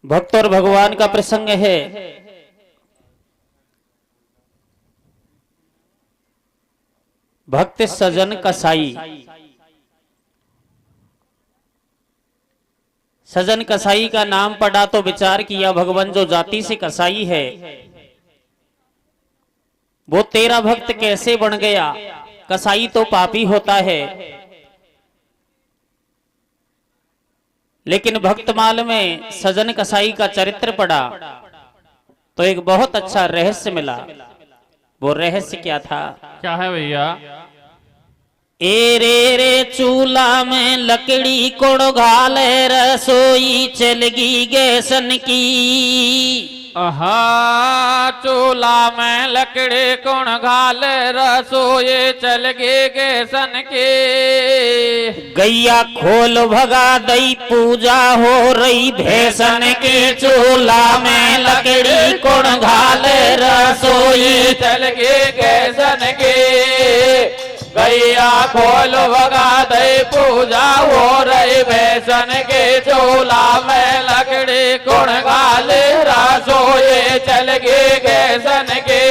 भक्त और भगवान का प्रसंग है। भक्त सजन कसाई। सजन कसाई का नाम पढ़ा तो विचार किया, भगवान जो जाति से कसाई है वो तेरा भक्त कैसे बन गया। कसाई तो पापी होता है, लेकिन भक्तमाल में सजन कसाई का चरित्र पढ़ा तो एक बहुत अच्छा रहस्य मिला। वो रहस्य क्या था? क्या है भैया? ए रे चूल्हा में लकड़ी कोड़ घाले, रसोई चलगी गैसन की। आहा, चूल्हा में लकड़ी कौन घाले, रसोई चल गए गेसन के। गैया खोल भगा दई, पूजा हो रही भैसन के। चूल्हा में लकड़ी कोड़ घाले, रसोई चल गए गेसन के। गैया खोल भगा दे, पूजा हो रही भैसन के। चूल्हा में लकड़ी कौन घाले, रसोई चल गए गेसन के।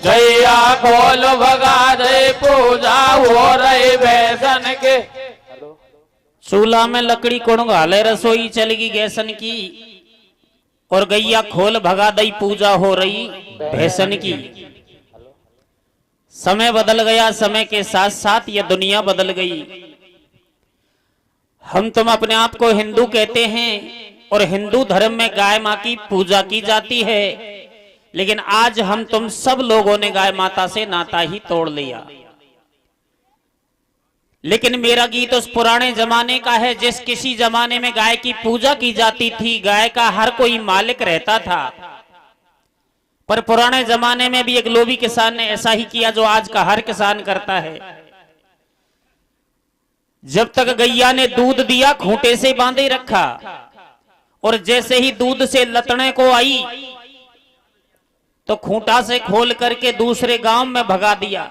गैया खोल भगा दे, पूजा हो रही भैसन के। चूल्हा में लकड़ी कोड़ घाले, रसोई चलगी गैसन की। और गैया खोल भगा दई, पूजा हो रही भैसन की। समय बदल गया, समय के साथ साथ यह दुनिया बदल गई। हम तुम अपने आप को हिंदू कहते हैं और हिंदू धर्म में गाय मां की पूजा की जाती है, लेकिन आज हम तुम सब लोगों ने गाय माता से नाता ही तोड़ लिया। लेकिन मेरा गीत उस पुराने जमाने का है जिस किसी जमाने में गाय की पूजा की जाती थी, गाय का हर कोई मालिक रहता था। पर पुराने जमाने में भी एक लोभी किसान ने ऐसा ही किया जो आज का हर किसान करता है। जब तक गैया ने दूध दिया, खूंटे से बांधे रखा, और जैसे ही दूध से लतने को आई तो खूंटा से खोल करके दूसरे गांव में भगा दिया।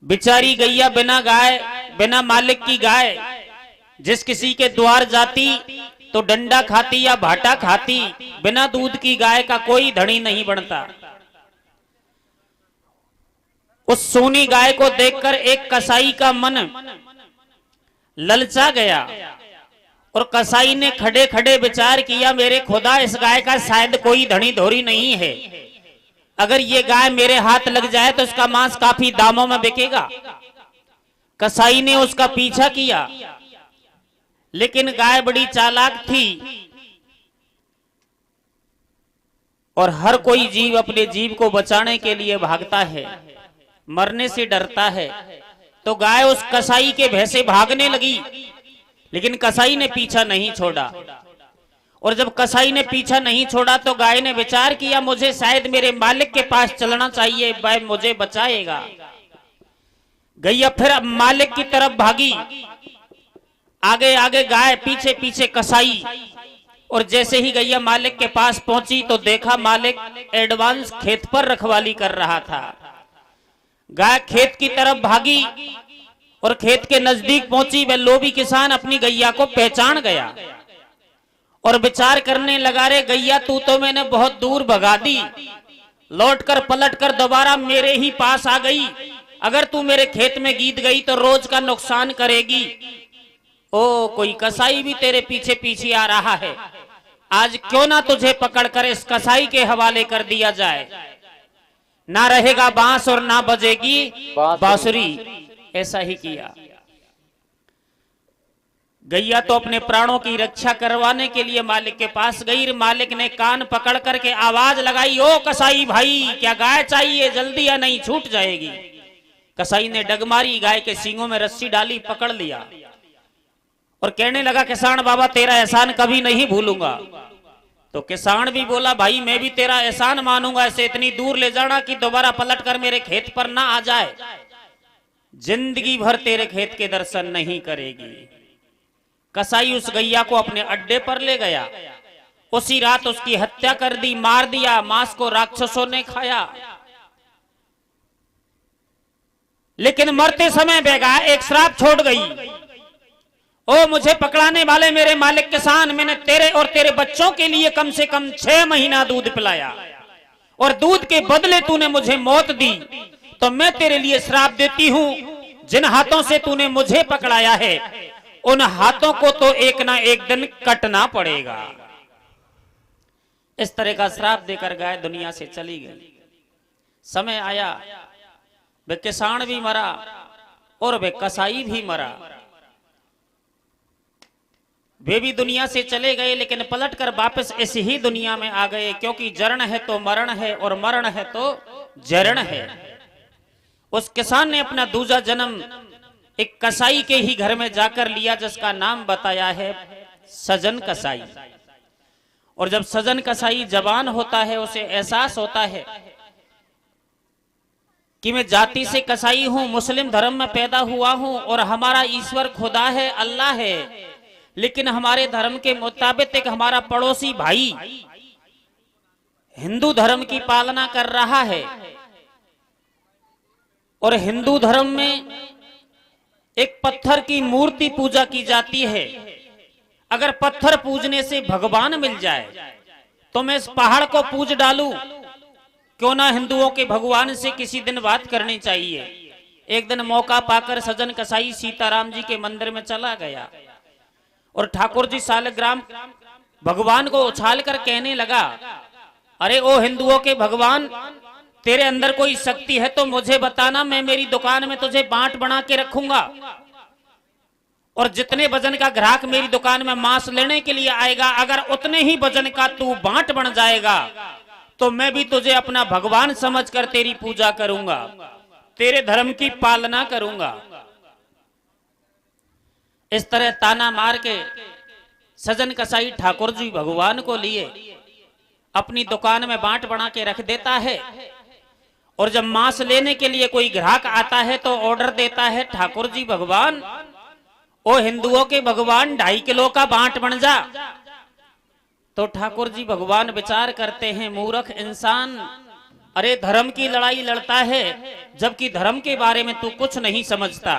बेचारी गैया बिना गाय, बिना मालिक की गाय जिस किसी के द्वार जाती तो डंडा खाती या भाटा खाती। बिना दूध की गाय का कोई धनी नहीं बनता। उस सोनी गाय को देखकर एक कसाई का मन ललचा गया और कसाई ने खड़े खड़े विचार किया, मेरे खुदा, इस गाय का शायद कोई धनी धोरी नहीं है। अगर ये गाय मेरे हाथ लग जाए तो इसका मांस काफी दामों में बिकेगा। कसाई ने उसका पीछा किया, लेकिन गाय बड़ी चालाक थी और हर कोई जीव अपने जीव को बचाने के लिए भागता है, मरने से डरता है। तो गाय उस कसाई के भैसे भागने लगी, लेकिन कसाई ने पीछा नहीं छोड़ा। और जब कसाई ने पीछा नहीं छोड़ा तो गाय ने विचार किया, मुझे शायद मेरे मालिक के पास चलना चाहिए, वह मुझे बचाएगा। गैया फिर अब मालिक की तरफ भागी, आगे आगे गाय, पीछे पीछे कसाई। और जैसे ही गैया मालिक के पास पहुंची तो देखा मालिक एडवांस खेत पर रखवाली कर रहा था। गाय खेत की तरफ भागी और खेत के नजदीक पहुंची। वह लोभी किसान अपनी गैया को पहचान गया और विचार करने लगा, रे गैया, तू तो मैंने बहुत दूर भगा दी, लौटकर पलटकर दोबारा मेरे ही पास आ गई। अगर तू मेरे खेत में गीत गई तो रोज का नुकसान करेगी। ओ, कोई कसाई भी तेरे पीछे पीछे आ रहा है, आज क्यों ना तुझे पकड़कर इस कसाई के हवाले कर दिया जाए। ना रहेगा बांस और ना बजेगी बांसुरी। ऐसा ही किया। गैया तो अपने प्राणों की रक्षा करवाने के लिए मालिक के पास गई। मालिक ने कान पकड़ करके आवाज लगाई, ओ कसाई भाई, क्या गाय चाहिए? जल्दी या नहीं छूट जाएगी। कसाई ने डगमारी, गाय के सींगों में रस्सी डाली, पकड़ लिया और कहने लगा, किसान बाबा, तेरा एहसान कभी नहीं भूलूंगा। तो किसान भी बोला, भाई मैं भी तेरा एहसान मानूंगा, ऐसे इतनी दूर ले जाना कि दोबारा पलट कर मेरे खेत पर ना आ जाए, जिंदगी भर तेरे खेत के दर्शन नहीं करेगी। कसाई उस गैया को अपने अड्डे पर ले गया। उसी रात उसकी हत्या कर दी, मार दिया। मांस को राक्षसों ने खाया। लेकिन मरते समय वह गाय एक श्राप छोड़ गई। ओ मुझे पकड़ाने वाले मेरे मालिक किसान, मैंने तेरे और तेरे बच्चों के लिए कम से कम 6 महीना दूध पिलाया और दूध के बदले तूने मुझे मौत दी, तो मैं तेरे लिए श्राप देती हूं, जिन हाथों से तूने मुझे पकड़ाया है उन हाथों को तो एक ना एक दिन कटना पड़ेगा। इस तरह का श्राप देकर गाय दुनिया से चली गई। समय आया, वे किसान भी मरा और वे कसाई भी मरा, वे भी दुनिया से चले गए, लेकिन पलटकर वापस इसी ही दुनिया में आ गए, क्योंकि जरण है तो मरण है और मरण है तो जरण है। उस किसान ने अपना दूसरा जन्म एक कसाई के ही घर में जाकर लिया, जिसका नाम बताया है सजन कसाई। और जब सजन कसाई जवान होता है, उसे एहसास होता है कि मैं जाति से कसाई हूं, मुस्लिम धर्म में पैदा हुआ हूं और हमारा ईश्वर खुदा है, अल्लाह है, लेकिन हमारे धर्म के मुताबिक एक हमारा पड़ोसी भाई हिंदू धर्म की पालना कर रहा है। और हिंदू धर्म में एक पत्थर की मूर्ति पूजा की जाती है। अगर पत्थर पूजने से भगवान मिल जाए तो मैं इस पहाड़ को पूज डालूं, क्यों ना हिंदुओं के भगवान से किसी दिन बात करनी चाहिए। एक दिन मौका पाकर सजन कसाई सीताराम जी के मंदिर में चला गया और ठाकुर जी सालग्राम भगवान को उछाल कर कहने लगा, अरे ओ हिंदुओं के भगवान, तेरे अंदर कोई शक्ति है तो मुझे बताना, मैं मेरी दुकान में तुझे बांट बना के रखूंगा और जितने वजन का ग्राहक मेरी दुकान में मांस लेने के लिए आएगा, अगर उतने ही वजन का तू बांट बन जाएगा तो मैं भी तुझे अपना भगवान समझकर तेरी पूजा करूंगा, तेरे धर्म की पालना करूंगा। इस तरह ताना मार के सजन कसाई ठाकुर जी भगवान को लिए अपनी दुकान में बांट बना के रख देता है। और जब मांस लेने के लिए कोई ग्राहक आता है तो ऑर्डर देता है, ठाकुर जी भगवान, ओ हिंदुओं के भगवान, 2.5 किलो का बांट बन जा। तो ठाकुर जी भगवान विचार करते हैं, मूर्ख इंसान, अरे धर्म की लड़ाई लड़ता है जबकि धर्म के बारे में तू कुछ नहीं समझता।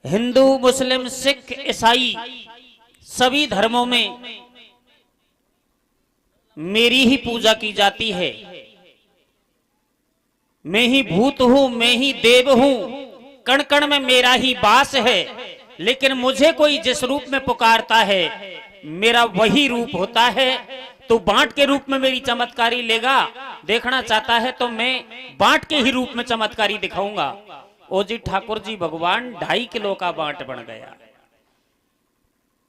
हिंदू, मुस्लिम, सिख, ईसाई सभी धर्मों में मेरी ही पूजा की जाती है। मैं ही भूत हूं, मैं ही देव हूं, कण कण में मेरा ही वास है, लेकिन मुझे कोई जिस रूप में पुकारता है मेरा वही रूप होता है। तो बांट के रूप में मेरी चमत्कारी लेगा, देखना चाहता है तो मैं बांट के ही रूप में चमत्कारी दिखाऊंगा। ओ जी ठाकुर जी भगवान 2.5 किलो का बांट बन गया।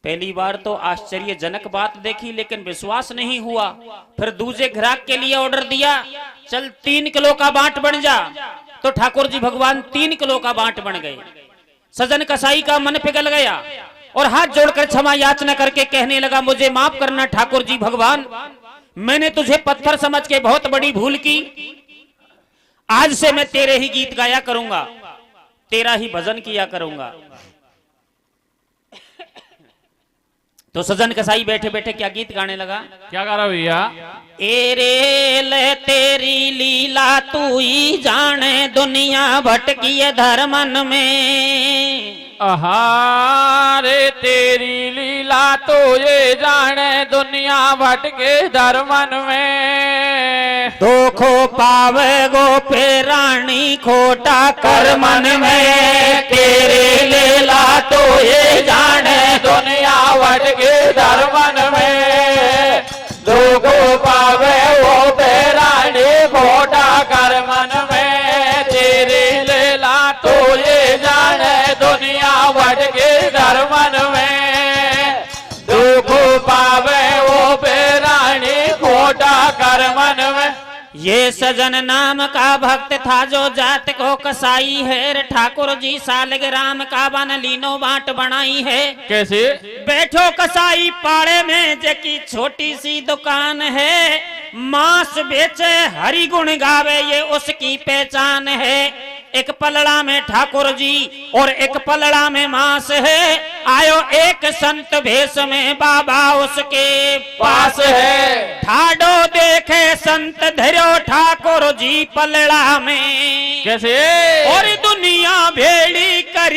पहली बार तो आश्चर्यजनक बात देखी, लेकिन विश्वास नहीं हुआ। फिर दूसरे ग्राहक के लिए ऑर्डर दिया, चल 3 किलो का बांट बन जा। तो ठाकुर जी भगवान 3 किलो का बांट बन गए। सजन कसाई का मन पिघल गया और हाथ जोड़कर क्षमा याचना करके कहने लगा, मुझे माफ करना ठाकुर जी भगवान, मैंने तुझे पत्थर समझ के बहुत बड़ी भूल की। आज से मैं तेरे ही गीत गाया करूंगा, तेरा ही भजन किया करूंगा। तो सजन कसाई बैठे बैठे क्या गीत गाने लगा, क्या गा रहा भैया? ए रे ले तेरी लीला तू ही जाने, दुनिया भटकी है धर्मन में। रे तेरी लीला तो ये जाने, दुनिया भटके धर्मन में। धोखो पावे गो पे रानी, खोटा कर मन में। तेरी लीला तो ये जाने, दुनिया भटके धर्मन में। धोखो पावे वो पे रानी, खोटा कर मन में। तेरी लीला तो ये जाने, दुनिया भटके धर्मन में। दुख पावे वो बेरानी, खोटा कर मन में। ये सजन नाम का भक्त था जो जात को कसाई है। ठाकुर जी सालग्राम का बन लीनो बांट बनाई है। कैसे? बैठो कसाई पाड़े में, जेकी छोटी सी दुकान है। मांस बेचे हरि गुण गावे, ये उसकी पहचान है। एक पलड़ा में ठाकुर जी और एक पलड़ा में मांस है। आयो एक संत भेष में, बाबा उसके पास है। ठाडो देखे संत धरो ठाकुर जी पलड़ा में। कैसे? और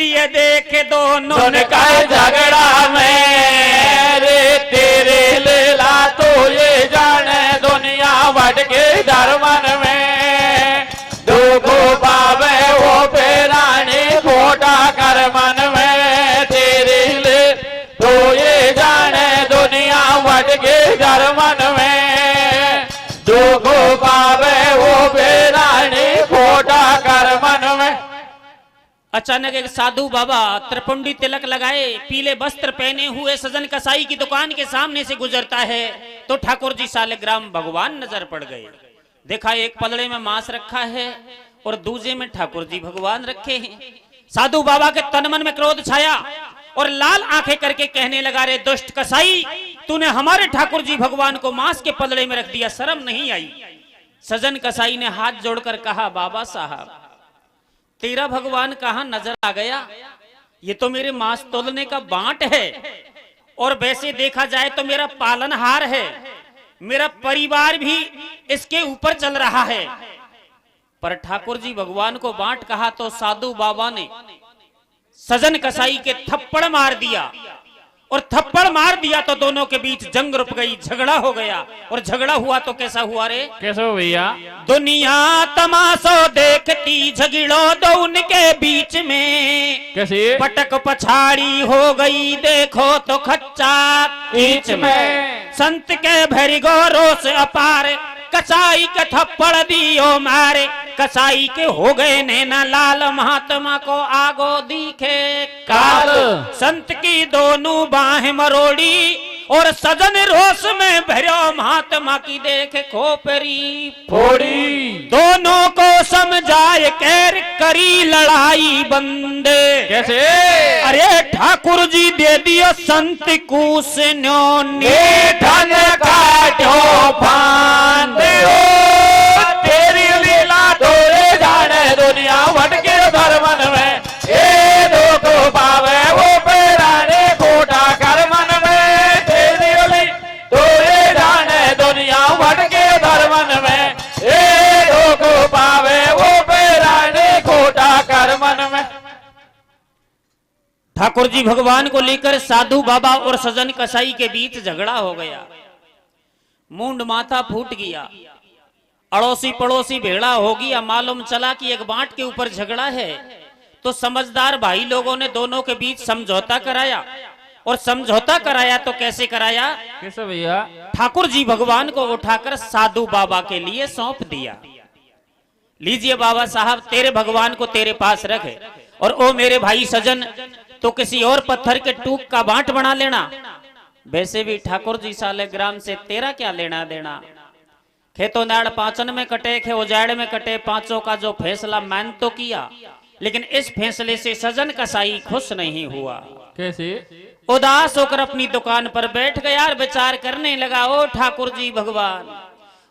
करिए देखे दोनों सुन का झगड़ा में रे तेरे लीला तो ये जाने दुनिया बढ़ के धर्मन में दुख पावे वो पेरानी खोटा कर मन में तेरे ले तो ये जाने दुनिया बढ़ के धर्मन में दुख पावे वो पेरानी खोटा कर मन में। अचानक एक साधु बाबा त्रिपुंडी तिलक लगाए पीले वस्त्र पहने हुए सजन कसाई की दुकान के सामने से गुजरता है तो ठाकुर जी सालिग्राम भगवान नजर पड़ गए। देखा एक पलड़े में मांस रखा है और दूजे में ठाकुर जी भगवान रखे हैं। साधु बाबा के तन मन में क्रोध छाया और लाल आंखें करके कहने लगा, रे दुष्ट कसाई, तूने हमारे ठाकुर जी भगवान को मांस के पलड़े में रख दिया, शर्म नहीं आई। सजन कसाई ने हाथ जोड़कर कहा, बाबा साहब तेरा भगवान कहां नजर आ गया, ये तो मेरे मांस तोलने का बांट है और वैसे देखा जाए तो मेरा पालनहार है, मेरा परिवार भी इसके ऊपर चल रहा है। पर ठाकुर जी भगवान को बांट कहा तो साधु बाबा ने सजन कसाई के थप्पड़ मार दिया और थप्पड़ मार दिया तो दोनों के बीच जंग रुक गई, झगड़ा हो गया। और झगड़ा हुआ तो कैसा हुआ रे? कैसे हो भैया? दुनिया तमाशो देखती झगड़ो दो उनके बीच में, कैसे? पटक पछाड़ी हो गई देखो तो खच्चा बीच में। संत के भरी गौरों से अपार कसाई का थप्पड़ दियो मारे, कसाई के हो गए नैना लाल महात्मा को आगो दिखे काल। संत की दोनों बाहें मरोड़ी और सजन रोष में भरो महात्मा की देख खोपरी फोड़ी। दोनों को समझाए कैर करी लड़ाई बंदे। कैसे? अरे ठाकुर जी दे दियो संत कूस न्योने धन काटो फांदे हो तेरी लीला तोरे जाने दुनिया भटके धर्मन में ए दुख पावे वो पेराने खोटा कर मन में तेरी ली तोरे जाने दुनिया भटके धर्मन में ए दुख पावे वो पेराने खोटा कर मन में। ठाकुर जी भगवान को लेकर साधु बाबा और सजन कसाई के बीच झगड़ा हो गया, मुंड माथा फूट गया, अड़ोसी पड़ोसी भेड़ा हो गया। मालूम चला कि एक बांट के ऊपर झगड़ा है तो समझदार भाई लोगों ने दोनों के बीच समझौता कराया। और समझौता कराया तो कैसे कराया? कैसे भैया? ठाकुर जी भगवान को उठाकर साधु बाबा के लिए सौंप दिया। लीजिए बाबा साहब, तेरे भगवान को तेरे पास रखे और ओ मेरे भाई सजन तो किसी और पत्थर के टूक का बांट बना लेना। वैसे भी ठाकुर जी सालिग्राम से तेरा क्या लेना देना? खेतों नाड़ पाचन में कटे खे उजाड़ में कटे, पांचों का जो फैसला मैंने तो किया, लेकिन इस फैसले से सजन कसाई खुश नहीं हुआ। कैसे? उदास होकर अपनी दुकान पर बैठ गया और विचार करने लगा, ओ ठाकुर जी भगवान,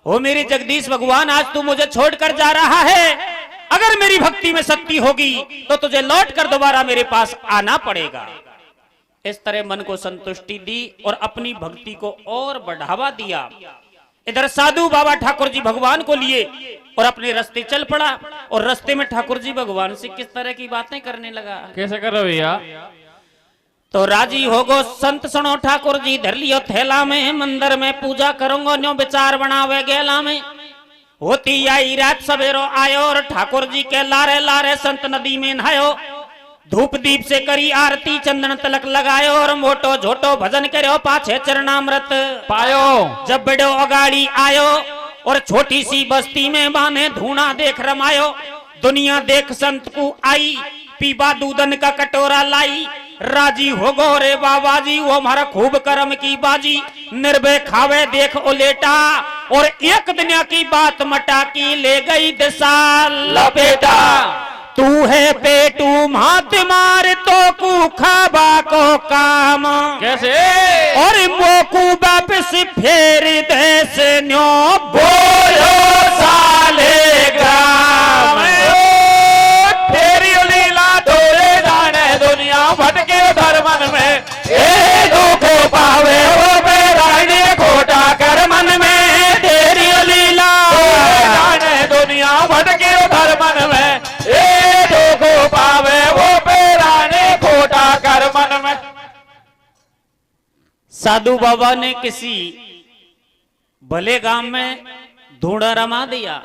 ओ मेरे जगदीश भगवान, आज तू मुझे छोड़कर जा रहा है, अगर मेरी भक्ति में शक्ति होगी तो तुझे लौट कर दोबारा मेरे पास आना पड़ेगा। इस तरह मन को संतुष्टि दी और अपनी भक्ति को और बढ़ावा दिया। इधर साधु बाबा ठाकुर जी भगवान को लिए और अपने रास्ते चल पड़ा और रास्ते में ठाकुर जी भगवान से किस तरह की बातें करने लगा। कैसे कर रहे हो भैया? तो राजी हो गो संत सुनो ठाकुर जी, धर लियो थैला में, मंदिर में पूजा करूंगा न्यो विचार बनावे गेला में। होती आई रात सवेरो आयो और ठाकुर जी के लारे लारे संत नदी में नहायो, धूप दीप से करी आरती, चंदन तिलक लगायो और मोटो झोटो भजन करो, पाछे चरणामृत पायो। जब बड़ो अगाड़ी आयो और छोटी सी बस्ती में बाने धूना देख रमायो, दुनिया देख संत को आई, पीबा दूधन का कटोरा लाई, राजी हो गो रे बाबा जी, वो हमारा खूब कर्म की बाजी, निर्भय खावे देख उलेटा और एक दुनिया की बात मटा की ले गई दिशा लपेटा। तू है पेटू मात मार तो कू खाबा को काम। कैसे? और मोकू वापस फेर देश न्यो बोलो सालिग्राम तेरी लीला तोरे जाने दुनिया भटके धर्मन में ए दुख पावे वो बेराने खोटा कर मन में तेरी लीला जाने दुनिया भटके धर्मन में ए दुख पावे वो बेराने साधु बाबा ने किसी भले गांव में धूड़ा रमा दिया।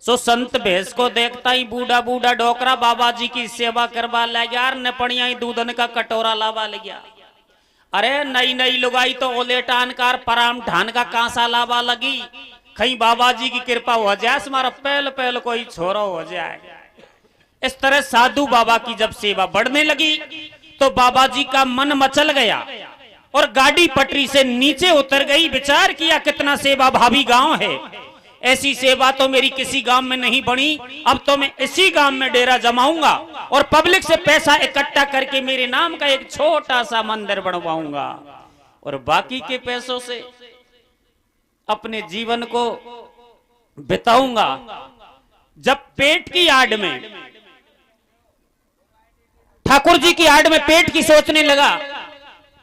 सो संत भैंस को देखता ही बूढ़ा बूढ़ा डोकरा बाबा जी की सेवा करवा ले गया, नपड़िया ही दूधन का कटोरा लावा ले गया। अरे नई नई लुगाई तो ओले टानकार पराम ढान का कांसा लावा लगी, कहीं बाबा जी की कृपा हो जाए, हमारा पहल पहल कोई छोरा हो जाए। इस तरह साधु बाबा की जब सेवा बढ़ने लगी तो बाबा जी का मन मचल गया और गाड़ी पटरी से नीचे उतर गई। विचार किया कितना सेवा भावी गांव है, ऐसी सेवा तो मेरी किसी गांव में नहीं बनी। अब तो मैं इसी गांव में डेरा जमाऊंगा और पब्लिक से पैसा इकट्ठा करके मेरे नाम का एक छोटा सा मंदिर बनवाऊंगा और बाकी के पैसों से अपने जीवन को बिताऊंगा। जब पेट की आड़ में, ठाकुर जी की आड़ में पेट की सोचने लगा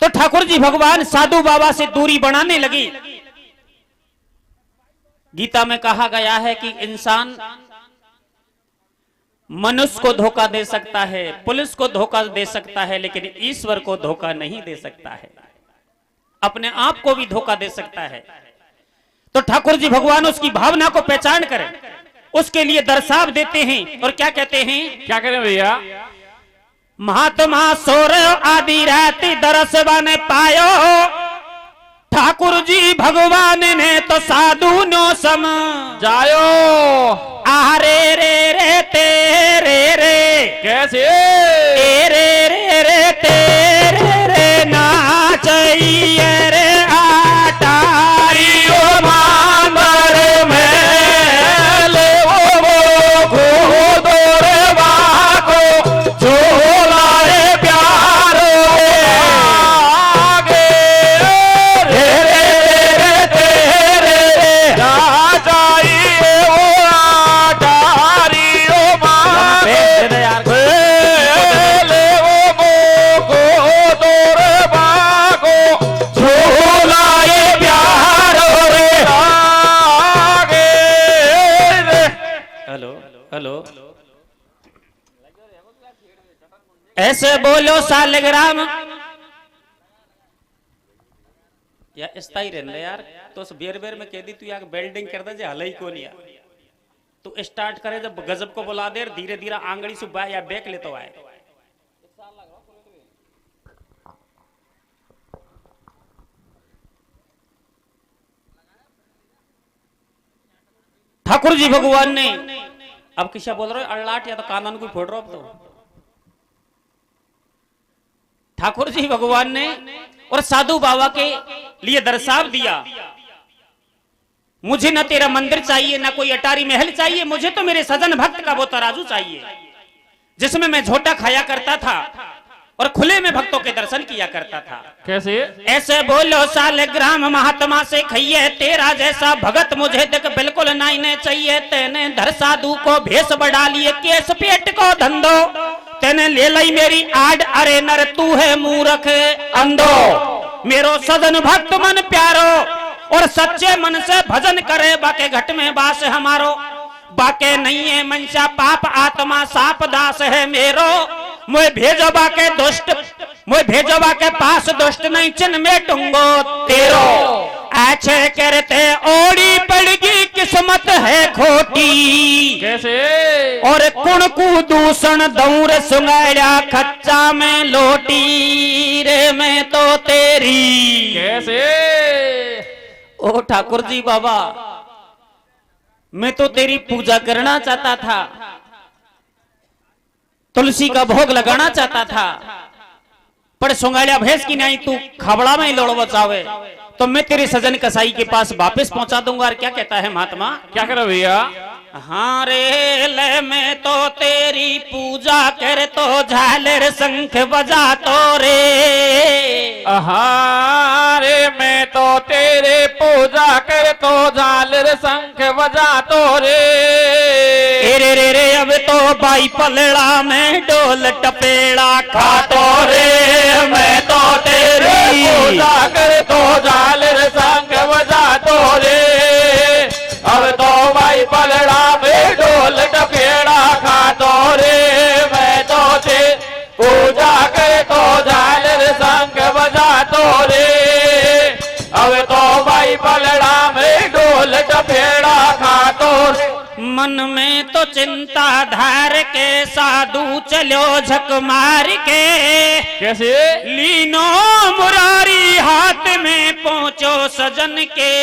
तो ठाकुर जी भगवान साधु बाबा से दूरी बनाने लगी। गीता में कहा गया है कि इंसान मनुष्य को धोखा दे सकता है, पुलिस को धोखा दे सकता है, लेकिन ईश्वर को धोखा नहीं दे सकता है, अपने आप को भी धोखा दे सकता है। तो ठाकुर जी भगवान उसकी भावना को पहचान करें, उसके लिए दर्शाव देते हैं और क्या कहते हैं, क्या करें भैया? महात्मा सोरे आदि राति दरस बने पायो, ठाकुर जी भगवान ने तो साधु नो सम जायो। आरे रे रे तेरे रे, कैसे? ए रे रे रे तेरे रे नाचिए रे आटारियो मांदर में ले वो घोड़े बाको झोला रे प्यारो आगे रे रे रे तेरे रे जाइए वो आटारियो मांदर ले वो घोड़े बाको झोला रे प्यारो रे आगे रे। हेलो हेलो, ऐसे बोलो सालग्राम या स्थाई रहने यार। तो बेर बेर में कह दी तू यार बिल्डिंग कर दे हल ही को नहीं, तू स्टार्ट करे जब गजब को बुला दे, धीरे धीरे आंगड़ी से या बैक ले तो आए। ठाकुर जी भगवान ने अब किसा बोल रहे हो, अल्लाट या तो कानून को फोड़ रहे हो। अब तो ठाकुर जी भगवान ने और साधु बाबा के लिए दर्शाव दिया, मुझे ना तेरा मंदिर चाहिए, ना कोई अटारी महल चाहिए, मुझे तो मेरे सजन भक्त का वो तराजू चाहिए जिसमें मैं झोटा खाया करता था और खुले में भक्तों के दर्शन किया करता था। कैसे? ऐसे बोलो सालग्राम महात्मा से खइए, तेरा जैसा भगत मुझे देख बिल्कुल नहीं ने चाहिए। तेने धर साधु को भेष बढ़ा लिए, केस पेट को धंधो, तेने ले ली मेरी आड़। अरे नर तू है मूर्ख अंधो, मेरो सदन भक्त मन प्यारो और सच्चे मन से भजन करे, बाके घट में बास हमारो, बाके नहीं है मनसा पाप आत्मा साप दास है मेरो। मुझे भेजो बाके दुष्ट, मुझे भेजो बाके पास दुष्ट नहीं, चिन्ह में टूंगो तेरो। अच्छे करते ओड़ी पड़गी किस्मत है खोटी, कैसे? और कुण को दूषण दौर सुंगाड़ा खच्चा में लोटी रे मैं तो तेरी। कैसे? ओ ठाकुर जी बाबा, मैं तो तेरी पूजा करना चाहता था, तुलसी का भोग लगाना चाहता था, पर सुंगाड़िया भैंस की नहीं तू खबड़ा में लोड़ बचावे तो मैं तेरे सजन कसाई के पास वापस पहुंचा दूंगा। और क्या कहता है महात्मा, क्या करो भैया? हाँ रे ले मैं तो तेरी पूजा कर तो झालर शंख बजा तो रे। रे मैं तो तेरे पूजा कर तो झालर शंख बजा तो रे। रे रे रे अब तो बाई पलड़ा में डोल टपेड़ा खा तो रे, मैं तो तेरी पूजा कर तो झालर शंख बजा तो रे। अब तो भाई पलड़ा में ढोल टपेड़ा खा तो रे। मैं तो ते पूजा कर तो झालर शंख बजा तो मन में तो चिंता धार के साधु चलो झक मार के। कैसे? लीनो मुरारी हाथ में पहुंचो सजन के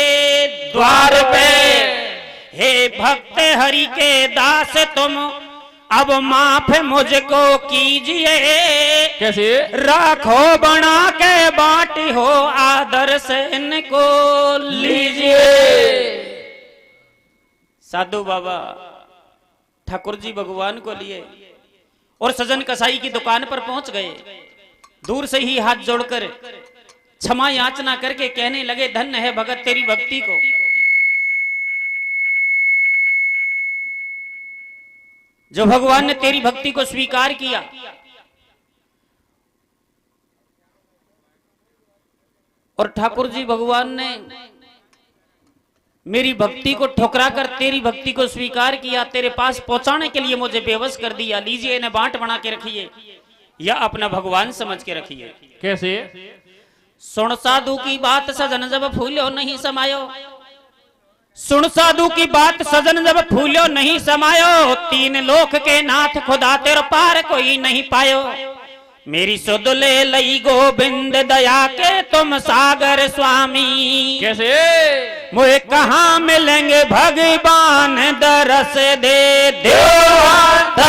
द्वार पे। हे भक्त हरि के दास तुम अब माफ मुझको कीजिए। कैसे? राखो बना के बाटी हो आदर से इनको लीजिए। साधु बाबा ठाकुर जी भगवान को लिए और सजन कसाई की दुकान पर पहुंच गए। दूर से ही हाथ जोड़कर क्षमा याचना करके कहने लगे, धन्य है भगत तेरी भक्ति को। जो भगवान ने तेरी भक्ति को स्वीकार किया। और ठाकुर जी भगवान ने मेरी भक्ति को ठुकरा कर तेरी भक्ति को स्वीकार किया, तेरे पास पहुंचाने के लिए मुझे बेवश कर दिया। लीजिए इन्हें बांट बना के रखिए या अपना भगवान समझ के रखिए। कैसे? सुन साधु की बात सजन जब फूलो नहीं समायो। सुन साधु की बात सजन जब फूलो नहीं समायो। तीन लोक के नाथ खुदा तेरे पार कोई नहीं पायो। मेरी सुध ले लई गोविंद दया के तुम सागर स्वामी। कैसे? मुझे कहाँ मिलेंगे भगवान दरस दे देवांतरयामी।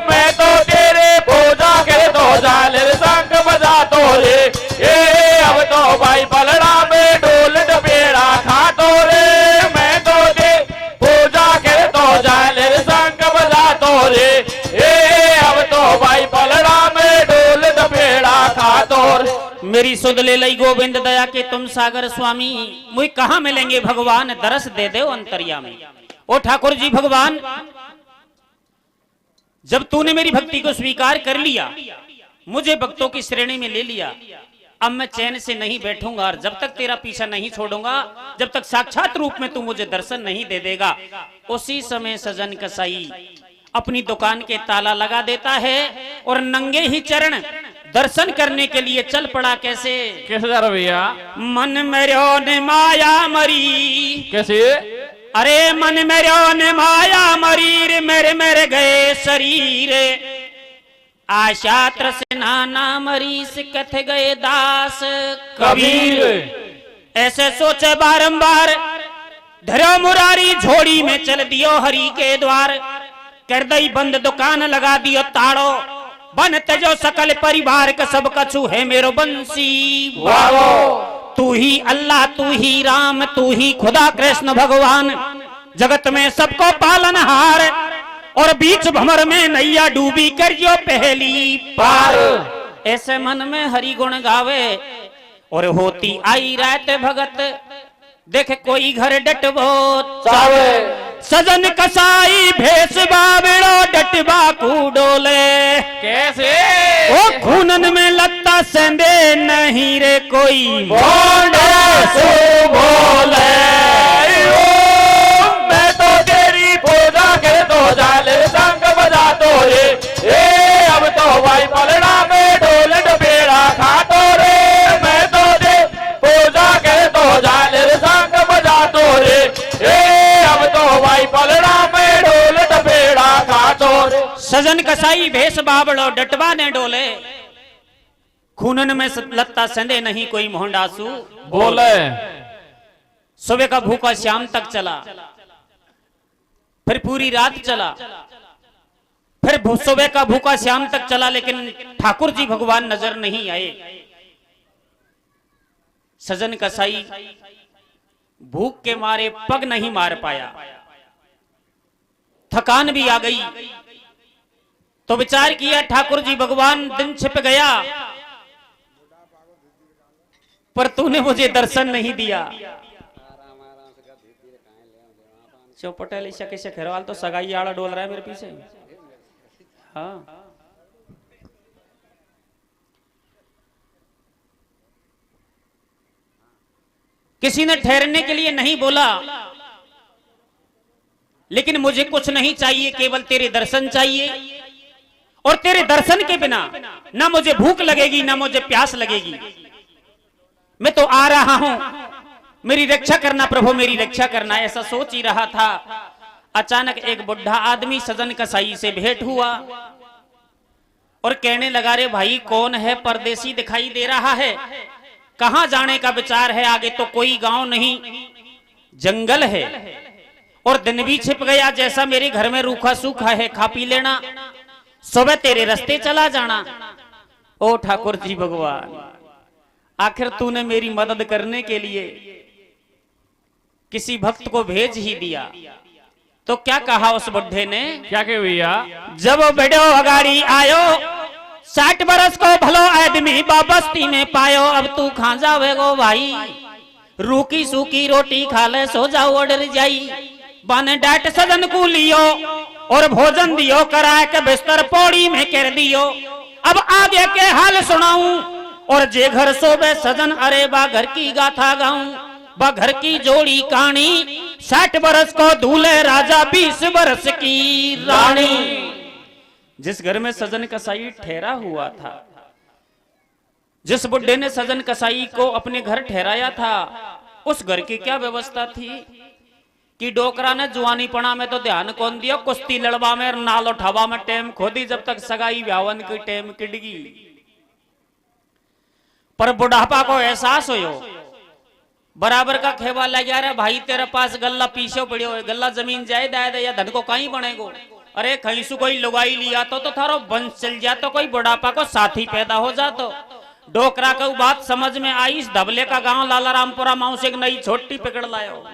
मैं तो तेरे पूजा के तो झालर संग बजा तो रे। ये अब तो भाई पलड़ा में ढोल डबेड़ा खा तो रे। मैं तो ते पूजा के तो झालर संग बजा तो रे। ये अब तो भाई पलड़ा में ढोल डबेड़ा खा तो रे। मेरी सुध ले लई गोविंद दया के तुम सागर स्वामी। मुझे कहाँ मिलेंगे भगवान दरस दे दो अंतर्यामी। ओ ठाकुर जी भगवान, जब तूने मेरी भक्ति को स्वीकार कर लिया, मुझे भक्तों की श्रेणी में ले लिया, अब मैं चैन से नहीं बैठूंगा। और जब तक तेरा पीछा नहीं छोड़ूंगा, जब तक साक्षात रूप में तू मुझे दर्शन नहीं दे देगा। उसी समय सजन कसाई अपनी दुकान के ताला लगा देता है और नंगे ही चरण दर्शन करने के लिए चल पड़ा। कैसे? कैसे जा रहा भैया? मन मेरे ने माया मरी। कैसे? अरे मन मेरे ने माया मरीर मेरे मेरे गए शरीर। आशा तृष्णा ना मरीस कथ गए दास कबीर। ऐसे सोचे बारंबार धरो मुरारी झोड़ी में चल दियो हरि के द्वार। कर दई बंद दुकान लगा दियो ताड़ो। बन तजो सकल परिवार का सब कछु है मेरो बंसी। तू ही अल्लाह तू ही राम तू ही खुदा कृष्ण भगवान। जगत में सबको पालनहार और बीच भंवर में नैया डूबी करियो पहली पार। ऐसे मन में हरि गुण गावे और होती आई रात भगत। देख कोई घर डटबो चावे। सजन कसाई भेस बाबड़ो डटबा कू डोले। कैसे? ओ खूनन में लगता संदे नहीं रे कोई बोले सो बोले। मैं तो तेरी पूजा के तो झालर संग बजा तो रे। ए अब तो भाई पलड़ा में ढोल डबेड़ा खा तो रे। मैं तो ते पूजा के तो झालर संग बजा तो रे। ए अब तो भाई पलड़ा में ढोल डबेड़ा खा तो रे। सजन कसाई भेस बाबड़ो डटवा ने डोले। खूनन में लत्ता संदे नहीं कोई मोहनदासू बोले। सुबह का भूखा शाम तक चला, फिर पूरी रात चला, फिर सुबह का भूखा शाम तक चला, लेकिन ठाकुर जी भगवान नजर नहीं आए। सजन कसाई भूख के मारे पग नहीं मार पाया, थकान भी आ गई। तो विचार किया ठाकुर जी भगवान दिन छिप गया, पर तूने मुझे दर्शन नहीं दिया। चौपटे लिशा के शेखरवाल तो सगाई आड़ा डोल रहा है मेरे पीछे। हाँ, किसी ने ठहरने के लिए नहीं बोला, लेकिन मुझे कुछ नहीं चाहिए, केवल तेरे दर्शन चाहिए। और तेरे दर्शन के बिना ना मुझे भूख लगेगी ना मुझे प्यास लगेगी। मैं तो आ रहा हूं, मेरी रक्षा करना प्रभु, मेरी रक्षा करना, ऐसा सोच ही रहा था। अचानक एक बुढ़ा आदमी सजन कसाई से भेंट हुआ और कहने लगा, रे भाई कौन है, परदेसी दिखाई दे रहा है, कहां जाने का विचार है? आगे तो कोई गांव नहीं, जंगल है और दिन भी छिप गया, जैसा मेरे घर में रूखा सूखा है खा पी लेना, सुबह तेरे रास्ते चला जाना। ओ ठाकुर जी भगवान, आखिर तूने मेरी मदद करने के लिए किसी भक्त को भेज ही दिया। तो क्या कहा उस बुढ़े ने? क्या के भैया? जब बेड़ो अगाड़ी आयो, 60 बरस को भलो आदमी बाबस्ती में पायो, अब तू खा जावेगो भाई, रूखी सूखी रोटी खा ले सो जाओ ऑर्डर जाई। बन डाट सजन को लियो और भोजन दियो, करा के बिस्तर पौड़ी में कर दियो। अब आगे के हाल सुनाऊं और जे घर सोबे सजन, अरे बा घर की गाथा गाऊं, बा घर की जोड़ी कहानी, 60 बरस को दूल्हे राजा 20 बरस की रानी। जिस घर में सजन कसाई ठहरा हुआ था, जिस बुड्ढे ने सजन कसाई को अपने घर ठहराया था, उस घर की क्या व्यवस्था थी कि डोकरा ने जुआनी पणा में तो ध्यान कौन दिया, कुश्ती लड़वा में नाल उठावा में टेम खोदी, जब तक सगाई व्यावन की टेम किडगी। पर बुढ़ापा को एहसास हो बराबर का खेवा लग रहा, भाई तेरे पास गल्ला पीछे पड़ियो है, गल्ला जमीन जाए दाए या धन को कहीं बनेगो, अरे कहीं से कोई लुगाई लिया तो थारो वंश चल जा, तो कोई बुढ़ापा को साथी पैदा हो जातो। डोकरा को बात समझ में आई, इस धबले का गांव लाला रामपुरा माऊ से एक नई छोटी पकड़ लायो।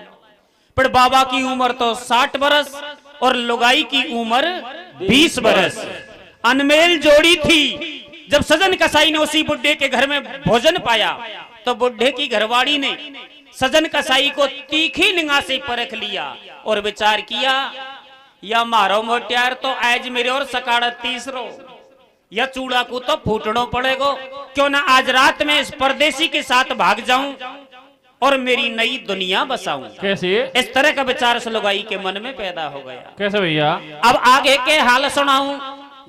पर बाबा की उम्र तो 60 बरस और लुगाई की उम्र 20 बरस, अनमेल जोड़ी थी। जब सजन कसाई ने उसी बुढ़े के घर में भोजन पाया, तो बुढ़े की घरवाड़ी ने सजन कसाई को तीखी निगाह से परख लिया और विचार किया, या मारो मोटियार तो आज मेरे और सकाड़ा तीसरो, या चूड़ा को तो फूटनो पड़ेगो, क्यों ना आज रात में इस परदेसी के साथ भाग जाऊं और मेरी नई दुनिया बसाऊं। कैसे? इस तरह का विचार सलुगाई के मन में पैदा हो गया। कैसे भैया? अब आगे के हाल सुनाऊं।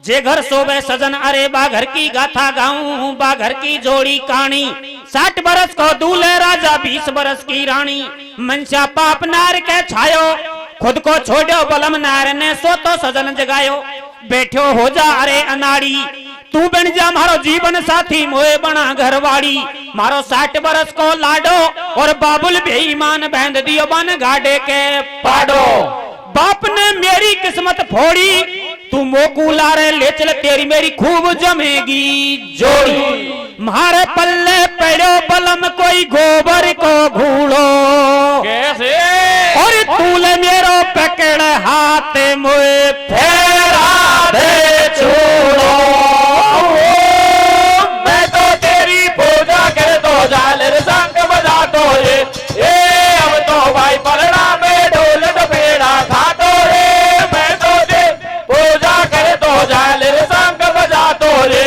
जे घर सोबे सजन, अरे बा घर की गाथा गाऊं, बा घर की जोड़ी कहानी, 60 बरस को दूल्हे राजा 20 बरस की रानी। मनसा पाप नार के छायो, खुद को छोड़ो बलम नार ने, सो तो सजन जगायो, बैठो हो जा अरे अनाड़ी, तू बन जा मारो जीवन साथी, मोए बना घरवाड़ी, मारो 60 बरस को लाडो और बाबुल बेईमान बंद दियो बन गाड़े के पाडो। बाप ने मेरी किस्मत फोड़ी, तू मोकू लारे ले चल, तेरी मेरी खूब जमेगी जोड़ी। मारे पल्ले पड़ो बलम कोई गोबर को घूड़ो, कैसे? और तूले मेरो पकड़ हाथ मोए फेरा दे छोड़ो। मैं तो तेरी पूजा कर तो झालर संग बजा तो रे, अब तो भाई पलड़ा में ढोल डपेड़ा खा तो रे, मैं तो तेरी पूजा कर तो झालर संग बजा तो रे,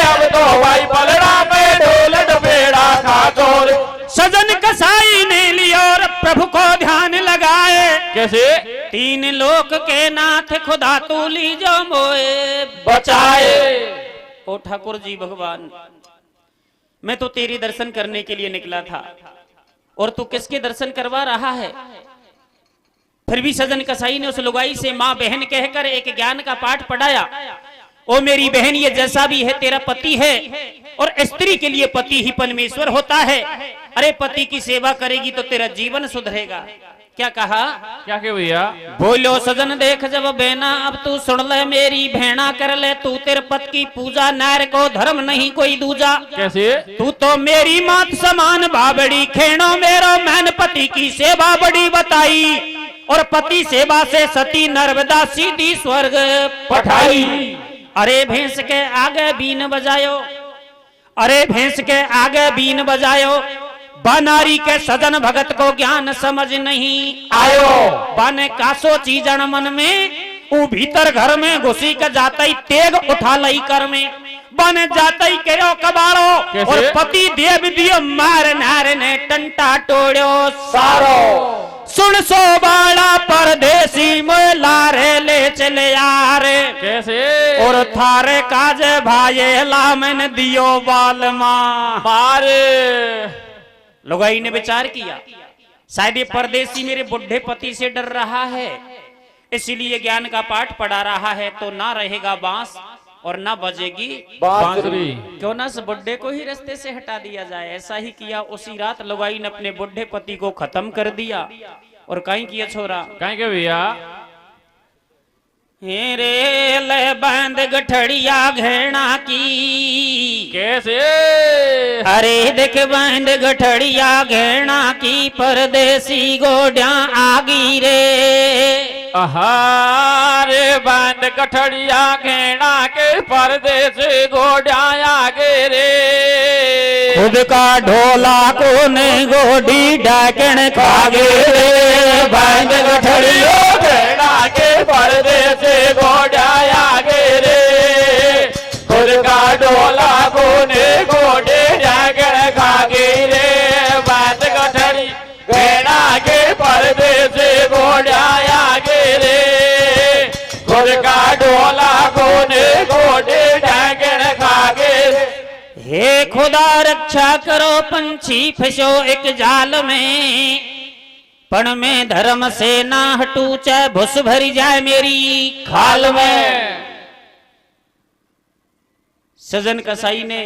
अब तो भाई पलड़ा में ढोल डपेड़ा खा तो रे। सजन कसाई ने लिया और प्रभु को ध्यान लगाए। कैसे? 3 लोक के नाथ खुदा तू लीजो मोए बचाए। ओ ठाकुर जी भगवान, मैं तो तेरी दर्शन करने के लिए निकला था और तू किसके दर्शन करवा रहा है? फिर भी सजन कसाई ने उस लुगाई से माँ बहन कहकर एक ज्ञान का पाठ पढ़ाया। ओ मेरी बहन, ये जैसा भी है तेरा पति है और स्त्री के लिए पति ही परमेश्वर होता है। अरे पति की सेवा करेगी तो तेरा जीवन सुधरेगा। क्या कहा? क्या के भैया? बोलो सजन देख जब बेना, अब तू सुन ले मेरी भेना, कर ले तू तेरे पति की पूजा, नार को धर्म नहीं कोई दूजा। कैसे? तू तो मेरी मात समान बाबड़ी, खेणो मेरो मैन पति की सेवा बड़ी बताई, और पति सेवा से सती नर्मदा सीधी स्वर्ग पठाई। अरे भैंस के आगे बीन बजायो, अरे भैंस के आगे बीन बजायो, बनारी के सजन भगत को ज्ञान समझ नहीं आयो। बन का सोची जन मन में, ऊ भीतर घर में घुसी के जाता ही तेग उठा लई कर में, बन जाता ही कहो कबाड़ो, और पति देव दियो मार नार ने टंटा टोड़ो सारो। सुन सो बाड़ा परदेसी मोए लारे ले चले यार। कैसे? और थारे काजे भाई ला मैंने दियो बाल मारे। लुगाई ने विचार किया, शायद ये परदेसी मेरे बुढ़े पति से डर रहा है, इसीलिए ज्ञान का पाठ पढ़ा रहा है, तो ना रहेगा बांस और ना बजेगी बांसुरी। क्यों ना इस बुढ़े को ही रास्ते से हटा दिया जाए। ऐसा ही किया। उसी रात लुगाई ने अपने बुढ़े पति को खत्म कर दिया। और कहीं किया छोरा, कहीं के भैया रे ले बंद गठड़िया घेना की, कैसे? अरे देख बंद गठड़िया घेना की, परदेसी गोड्या आगी रे। रे बंद कठड़िया घेना के परदेसी गोड्या आगे रे। खुद का ढोला को ने गोडी डाकण खागे रे। बंद गठड़िया घेना के परदेसी गोड्या आगे रे। खुद का ढोला को ने गोडी डाकण खागे रे। बंद कठड़ी घेना के परदेसी गोड्या आगे रे। खुद का ढोला को ने गोडी डाकण खागे रे। हे खुदा रक्षा करो, पंछी फंसो एक जाल में, पण में धर्म से ना हटू, चाहे भुस भरी जाए मेरी खाल में। सजन कसाई ने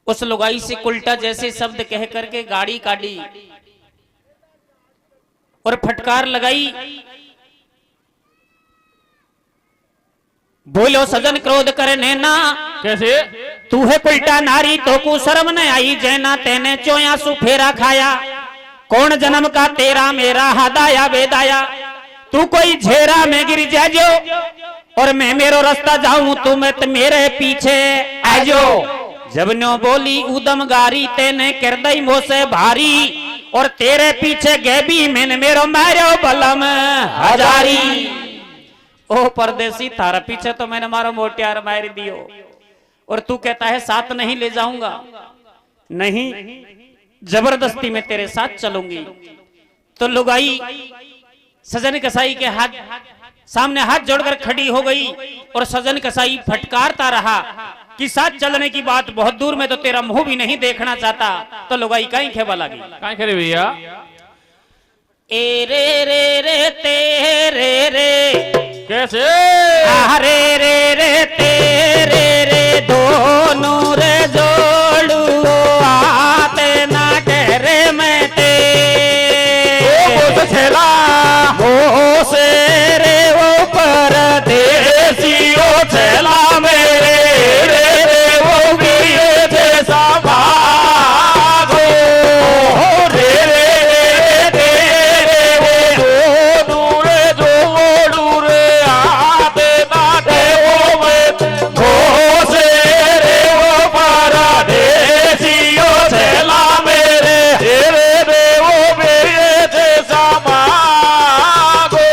उस लुगाई से उल्टा जैसे शब्द कह करके गाड़ी काटी और फटकार लगाई। बोलो सजन क्रोध करने ना, कैसे? तू है उल्टा नारी तो को शर्म न आई, जैना तेने चोया सु फेरा खाया। कौन जन्म का तेरा मेरा हदाया बेदाया, तू कोई झेरा में गिर जाजो और मैं मेरो रास्ता जाऊं, तू मैं मेरे पीछे आजो। जब नो बोली उदम गारी, तेने कर दई मोसे भारी, और तेरे पीछे गैबी मैंने मेरो मारो बलम हजारी। ओ परदेसी थारा पीछे तो मैंने मारो मोटियार मार दियो, और तू कहता है साथ नहीं ले जाऊंगा। नहीं, जबरदस्ती में तेरे साथ चलूंगी। तो लुगाई सजन कसाई के हाथ सामने हाथ जोड़कर खड़ी हो गई, और सजन कसाई फटकारता रहा कि साथ चलने की बात बहुत दूर में, तो तेरा मुंह भी नहीं देखना चाहता। तो लुगाई कहीं खेवा लगी, कहीं खड़े भैया? ए रे रे रे तेरे रे, कैसे? अरे रे रे तेरे रे, दोनों रे जोड़ू आते ना कह रे मैं ते। वो छेला वो से रे वो परदेसी, ओ छेला मेरे रे रे वो भी जैसा भागो रे रे रे तेरे वो दूर जो दूर आते ना दे वो मैं वो से रे वो परदेसी, ओ छेला मेरे रे रे वो भी जैसा भागो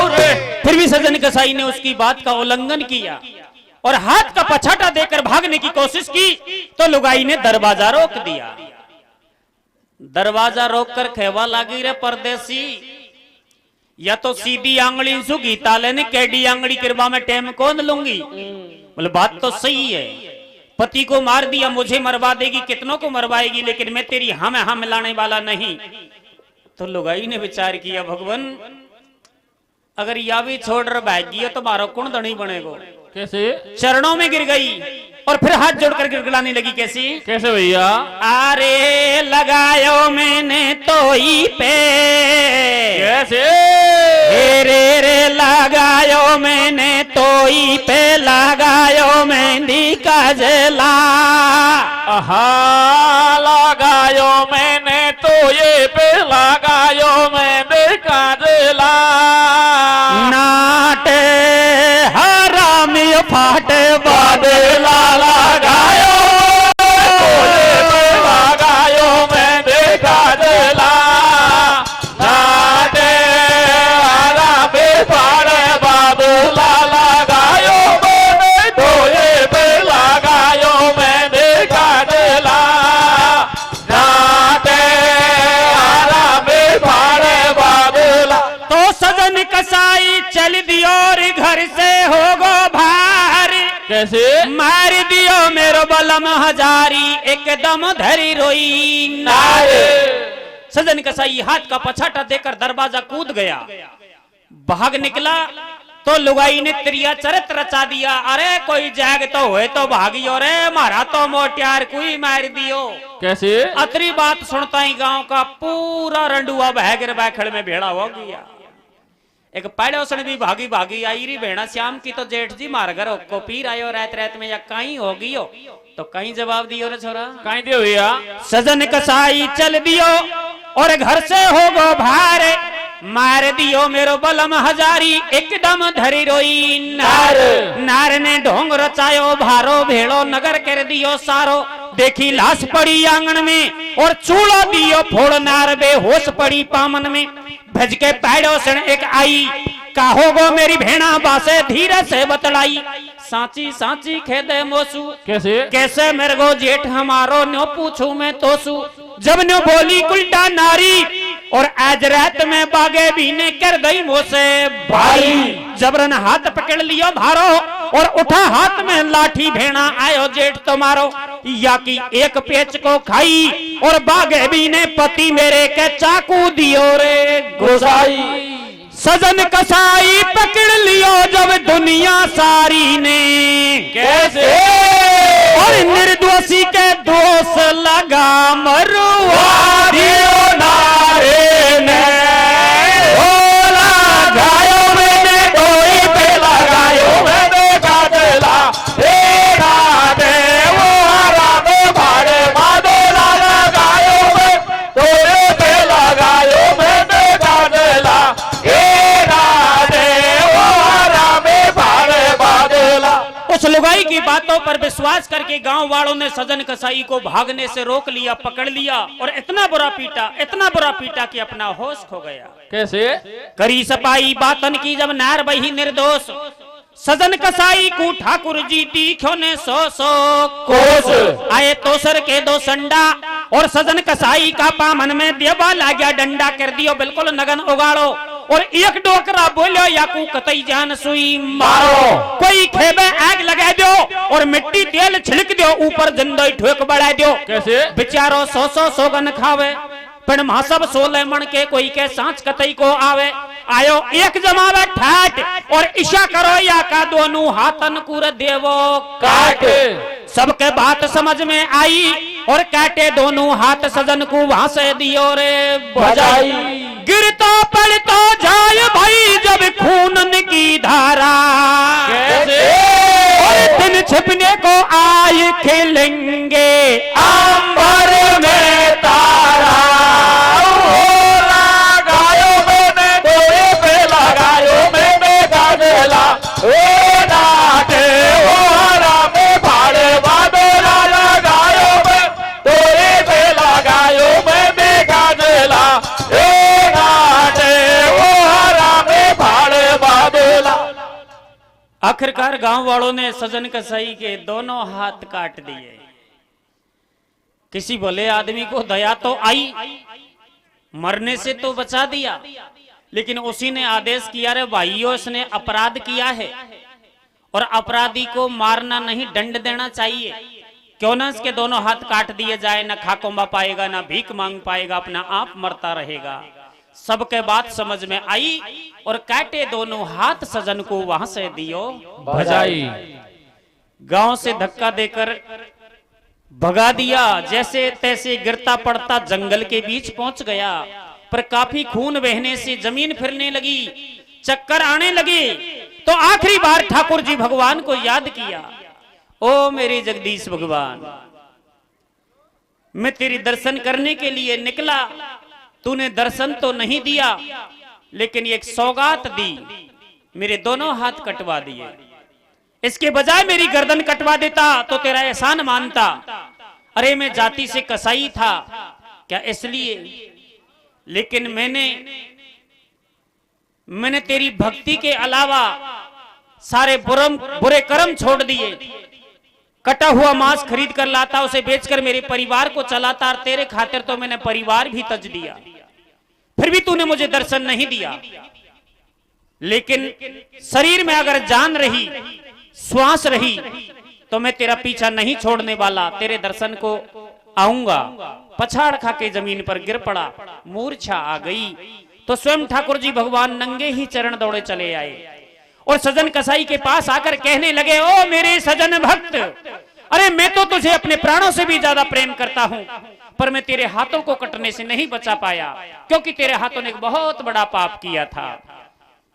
रे। फिर भी सजन कसाई ने उसकी बात का उल्लंघन किया और हाथ का पछाटा देकर भागने की कोशिश की। तो लुगाई ने दरवाजा रोक दिया। दरवाजा रोककर खेवा लागी रे परदेसी, या तो सीधी आंगली सुगी ताले ने कैडी आंगली किरबा में टेम कौन लूंगी। बोले बात तो सही है, पति को मार दिया, मुझे मरवा देगी, कितनों को मरवाएगी, लेकिन मैं तेरी हम मिलाने वाला नहीं। तो लुगाई ने विचार किया, भगवान अगर या भी छोड़ रहा भागी तो मारो कौन धनी बनेगो। कैसे? चरणों में गिर गई और फिर हाथ जोड़कर गिड़गिड़ाने लगी। कैसी? कैसे भैया? अरे लगायो मैंने तोई पे, कैसे? रे रे लगायो मैंने तोई पे, लगायो मेहंदी का जला। लगायो मैंने तो ये पे, लगायो मैंने का जला। नाटे हरामी फाटे बादला लगायो लगायो मैंने का जला। नाटे हरामी फाटे बादला लगायो मैंने तो ये पे, लगायो मैंने का जला। नाटे हरामी फाटे बादला। तो सजन कसाई चल दियो और घर से हो गो भार। कैसे? मार दियो मेरो बला बलम हजारी एकदम धरी रोई नार। सजन कसाई हाथ का पछाटा देकर दरवाजा कूद गया, भाग निकला तो लुगाई ने त्रिया चरित रचा दिया। अरे कोई जाग तो हुए तो भागियो रे, मारा तो मोटियार कोई मार दियो। कैसे? अतरी बात सुनता ही गांव का पूरा रंडुआ बहगर बैखड़ में भेड़ा हो गया। एक पड़ोसन भी भागी भागी आई री भेड़ा श्याम की तो जेठ जी मार घर को पीर आयो रात रात में या कहीं हो गई हो तो कहीं जवाब दियो रे छोरा, कहीं दियो भैया। सजन कसाई चल दियो और घर से हो गो भार, मार दियो मेरो बलम हजारी एकदम धरी रोई नार। नार ने ढोंग रचायो भारो भेड़ो नगर कर दियो सारो, देखी लाश पड़ी आंगन में और चूल्हा दियो फोड़ नार बेहोश पड़ी पामन में। भज के पैड़ोसन एक आई काहो गो मेरी भेड़ा बासे धीरे से बतलाई, सांची सांची खेदे मोसू। कैसे? कैसे मेरे को जेठ हमारो न्यो पूछू मैं तोसू, जब न्यो बोली उल्टा नारी और आज रात में बागे भी ने कर दई मोसे भाई। जबरन हाथ पकड़ लियो भारो और उठा हाथ में लाठी, भेड़ा आयो जेठ तुम्हारो या की एक पेच को खाई और बागे भी ने पति मेरे के चाकू दियो रे घुसाई। सजन कसाई पकड़ लियो जब दुनिया सारी ने, कैसे? और निर्दोषी के दोष लगा मरुआ दियो नारे ने। लगायो मैंने कोई पे लगायो मैंने काजला हे राधे वो राधे भाड़े मादोला। लगायो मैं कोई पे लगायो मैंने काजला हे राधे वो राधे भाड़े मादोला। उस लुगाई की बातों पर विश्वास करके गांव वालों ने सजन कसाई को भागने से रोक लिया, पकड़ लिया और इतना बुरा पीटा कि अपना होश खो गया। कैसे? करी सपाई बातन की जब नार बही निर्दोष, सजन कसाई को ठाकुर जी दीखो ने सो कोस। आए तोसर के दो संडा और सजन कसाई का पामन में देवा लाग्या डंडा कर दियो बिल्कुल नगन उगाड़ो और एक डोकरा बोलो याकू कतई जान सुई मारो। कोई खेबे आग लगा दो और मिट्टी तेल छिड़क दो, ऊपर जंदई ठोक बढ़ा दो। कैसे? बेचारो सौ सोगन खावे पण महासब 16 मन के कोई के सांच कतई को आवे। आयो एक जमावे ठाट और ईशा करो या का दोनों हाथन कुर देवो काट। सबके बात समझ में आई और काटे दोनों हाथ सजन को वहां से दियो रे बजाई। गिरता पड़ता जाए भाई जब खूनन की धारा, कैसे? और दिन छिपने को आए खेलेंगे अंबर में तारा। लगायो मैंने कोई पे लगायो मैंने काजला हे राधे वो राधे भाड़े मादोला। लगायो मैं कोई पे लगायो मैंने काजला हे राधे वो राधे भाड़े मादोला। आखिरकार गांव वालों ने सजन कसाई के दोनों हाथ काट दिए। किसी भले आदमी को दया तो आई, मरने से तो बचा दिया, लेकिन उसी ने आदेश किया रे भाइयों इसने अपराध किया है और अपराधी को मारना नहीं दंड देना चाहिए। क्यों ना इसके दोनों हाथ काट दिए जाए, ना खाकोंबा पाएगा ना भीख मांग पाएगा, अपना आप मरता रहेगा। सबके बात समझ में आई और काटे दोनों हाथ सजन को वहां से दियो भजाई। गांव से धक्का देकर भगा दिया, जैसे तैसे गिरता पड़ता जंगल के बीच पहुंच गया। पर काफी खून बहने से जमीन फिरने लगी, चक्कर आने लगे तो आखिरी बार ठाकुर जी भगवान को याद किया। ओ मेरे जगदीश भगवान, मैं तेरी दर्शन करने के लिए निकला, तूने दर्शन तो नहीं दिया लेकिन एक सौगात दी, मेरे दोनों हाथ कटवा दिए। इसके बजाय मेरी गर्दन कटवा देता तो तेरा एहसान मानता। अरे मैं जाति से कसाई था क्या इसलिए, लेकिन मैंने तेरी भक्ति के अलावा सारे बुरे कर्म छोड़ दिए। कटा हुआ मांस खरीद कर लाता, उसे बेचकर मेरे परिवार को चलाता, और तेरे खातिर तो मैंने परिवार भी तज दिया, फिर भी तूने मुझे दर्शन नहीं दिया। लेकिन शरीर में अगर जान रही, श्वास रही तो मैं तेरा पीछा नहीं छोड़ने वाला, तेरे दर्शन को आऊंगा। पछाड़ खा के जमीन पर गिर पड़ा, मूर्छा आ गई। तो स्वयं ठाकुर जी भगवान नंगे ही चरण दौड़े चले आए और सजन कसाई के पास आकर कहने लगे, ओ मेरे सजन भक्त, अरे मैं तो तुझे अपने प्राणों से भी ज्यादा प्रेम करता हूं, पर मैं तेरे हाथों को कटने से नहीं बचा पाया, क्योंकि तेरे हाथों ने एक बहुत बड़ा पाप किया था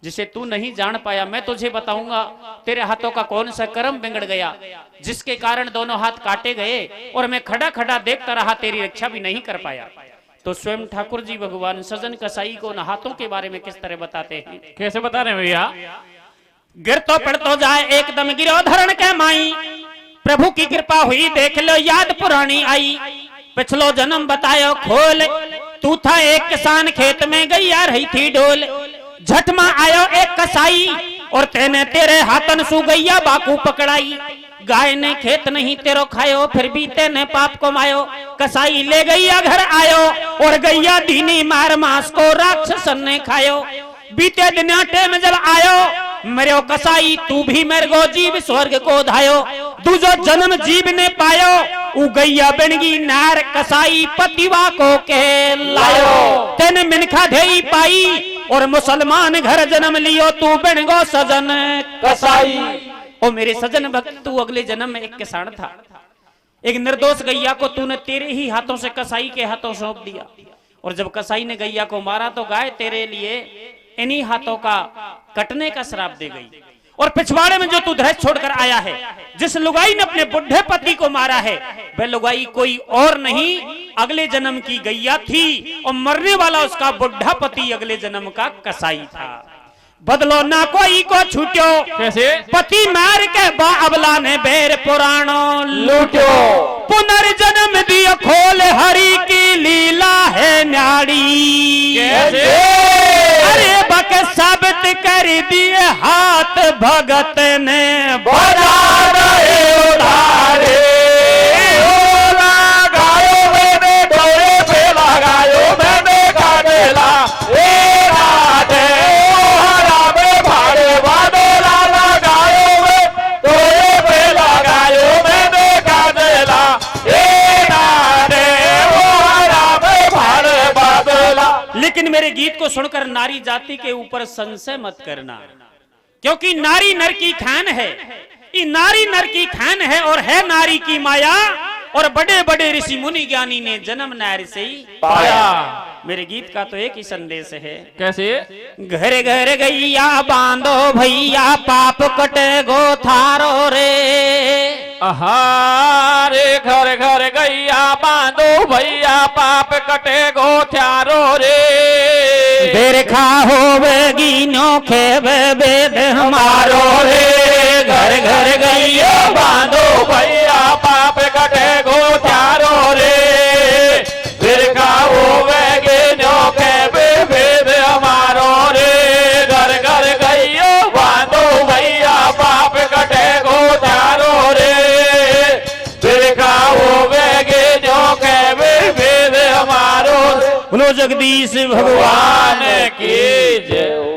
जिसे तू नहीं जान पाया। मैं तुझे बताऊंगा तेरे हाथों का कौन सा कर्म बिगड़ गया जिसके कारण दोनों हाथ काटे गए और मैं खड़ा खड़ा देखता रहा, तेरी रक्षा भी नहीं कर पाया। तो स्वयं ठाकुर जी भगवान सजन कसाई को उन हाथों के बारे में किस तरह बताते हैं। कैसे बता रहे हैं भैया? गिर तो पड़ तो जाए एकदम गिरो धरण के माई, प्रभु की कृपा हुई देख लो याद पुरानी आई। पिछलो जन्म बतायो खोल, तू था एक किसान खेत में गैया रही थी डोल। झटमा आयो एक कसाई और तेने तेरे हाथन सु गैया बाकू पकड़ाई। गाय ने खेत नहीं तेरो खायो, फिर भी तेने पाप को मायो। कसाई ले गैया घर आयो और गैया दीनी मार मांस को राक्षसन ने खायो। बीते दिन टेम जल आयो मेरे कसाई, तू भी मेरे को जीव स्वर्ग को धायो। दूजो जन्म जीव ने पायो, उ गैया बनगी नार कसाई पतिवा को के लायो। तेने मिनखा ढेई पाई और मुसलमान घर जन्म लियो, तू बन गो सजन कसाई। ओ मेरे सजन भक्त, तू अगले जन्म में एक किसान था। एक निर्दोष गैया को तूने तेरे ही हाथों से कसाई के हाथों सौंप दिया, और जब कसाई ने गैया को मारा तो गाय तेरे लिए इन्हीं हाथों का कटने का श्राप दे गई। और पिछवाड़े में जो तू धैर्य छोड़कर आया है, जिस लुगाई ने अपने बुढ़े पति को मारा है, वह लुगाई कोई और नहीं अगले जन्म की गैया थी, और मरने वाला उसका बुढ़ा पति अगले जन्म का कसाई था। बदलो ना कोई को छूट्यो, कैसे? पति मार के बाबला ने बेर पुराणो लूट्यो। पुनर्जन्म दियो खोल, हरि की लीला है न्यारी। कैसे? अरे बक साबित कर दिए हाथ भगत ने बजा रहे उधारे। ओ लगायो मैंने डोरे पे लगायो मैंने काटेला। ए राधे ओ हरा में भाड़े बादोला लगायो मैं डोरे पे लगायो मैंने काटेला। ए राधे ओ हरा में भाड़े बादोला। लेकिन मेरे गीत को सुनकर नारी जाति के ऊपर संशय मत करना, क्योंकि नारी नर की खान है। ये नारी नर की खान है और है नारी की माया, और बड़े बड़े ऋषि मुनि ज्ञानी ने जन्म नारी से ही पाया। मेरे गीत का तो एक ही संदेश है। कैसे? घर घर गैया बांधो भैया, पाप कटे गो थारो रे। रे घर घर गैया बांधो भैया, पाप कटे गो थारो रे। देखा होवेगी नोखे वेद हमारो रे। घर घर गैया बांधो भैया, पाप कटे गो थारो रे। देखा होवेगी नोखे वेद हमारो रे। घर घर गैया बांधो भैया, पाप कटे गो थारो रे। देखा होवेगी नोखे वेद हमारो रे। बोलो जगदीश भगवान भगवान की जय।